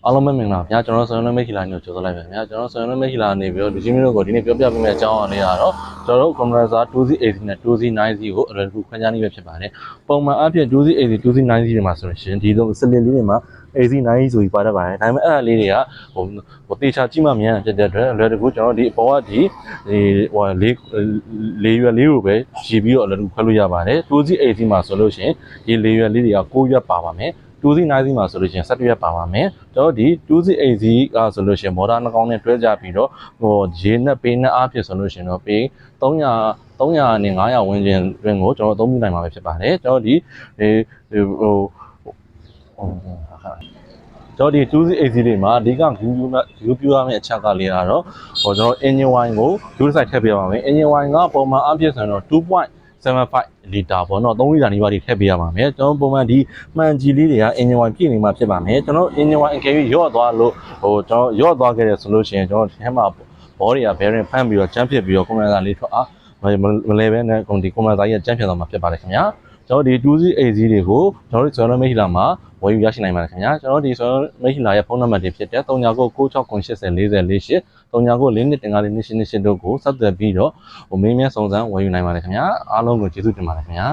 အားလုံးပဲမင်္ဂလာပါဗျာကျွန်တော်ဆောင်းလုံးမိတ်ခီလာနေကိုကြိုဆိုလိုက်ပါဗျာကျွန်တော်ဆောင်းလုံးမိတ်ခီလာနေပြီးတော့လူကြီးမျိုးတို့ကိုဒီနေ့ပြောပြပေးမယ့်အကြောင်းအရာလေးကတော့ကျွန်တော်တို့ compressor 2C80 နဲ့ 2C9C ကိုအလွယ်တကူခွဲခြားနည်းပဲဖြစ်ပါတယ်ပုံမှန်အဖြစ် 2C80 2C9C တွေမှာဆိုရင်ဒီလိုစလင်လေးတွေမှာ AC9C ဆိုပြီးပါတတ်ပါတယ်ဒါပေမဲ့အဲ့ဒါလေးတွေကဟိုတေချာကြည့်မှမြန်ဖြစ်တဲ့အတွက်အလွယ်တကူကျွန်တော်ဒီအပေါ်ကဒီဟိုလေးရွက်လေးကိုပဲရည်ပြီးတော့အလွယ်တကူခွဲလို့ရပါတယ် 2C80 မှာဆိုလို့ရှိရင်ဒီလေးရွက်လေးတွေက6ရွက်ပါပါမယ်2C9C မှာဆိုလို့ရှိရင်17ရွက်ပါပါမယ်ကျွန်တော်ဒီ 2C80 ကဆိုလို့ရှိရင်မော်တာနှကောင်းနဲ့တွဲကြပြီးတော့ဟိုရေနဲ့ပေးနဲ့အားဖြစ်ဆိုလို့ရှိရင်တော့ပေး300နဲ့900ဝန်းကျင်တွင်ကိုကျွန်တော်အသုံးပြုနိုင်မှာပဲဖြစ်ပါတယ်ကျွန်တော်ဒီကျွန်တော်ဒီ 2C80 တွေမှာအဓိကယူပြရမယ့်အချက်ကလေးကတော့ဟိုကျွန်တော် engine wine ကို dual side ထည့်ပေးရပါမယ် engine wine ကပုံမှန်အဖြစ်ဆိုရင်တော့2.75 လီတာပေါ့နော်3လီတာနီးပါးထိထည့်ပေးရပါမယ်ကျွန်တော်ပုံမှန်ဒီမှန်ကြီးလေးတွေက engine wine ပြည့်နေမှာဖြစ်ပါမယ်ကျွန်တော် engine wine အကယ်၍ရော့သွားလို့ဟိုကျွန်တော်ရော့သွားခဲ့တယ်ဆိုလို့ရှိရင်ကျွန်တော်ထဲမှာဘောတွေက bearing ဖမ်းပြီးတော့ကျန်းဖြစ်ပြီးတော့ compressor လေးထွက်မလဲပဲနဲ့ဒီ compressor ကြီးကကျန်းဖြစ်သွားမှာဖြစ်ပါတယ်ခင်ဗျာကျွန်တော်ဒီ 2C80 တွေကိုကျွန်တော်တို့ Solar Mehila မှာဝယ်ယူရရှိနိုင်ပါတယ်ခင်ဗျာကျွန်တော်ဒီ Solar Mehila ရဲ့ဖုန်းနံပါတ်တွေဖြစ်တဲ့3996804048 3994425828တို့ကိုဆက်သွယ်ပြီးတော့မင်းများစုံစမ်းဝယ်ယူနိုင်ပါတယ်ခင်ဗျာအားလုံးကိုကျေးဇူးတင်ပါတယ်ခင်ဗျာ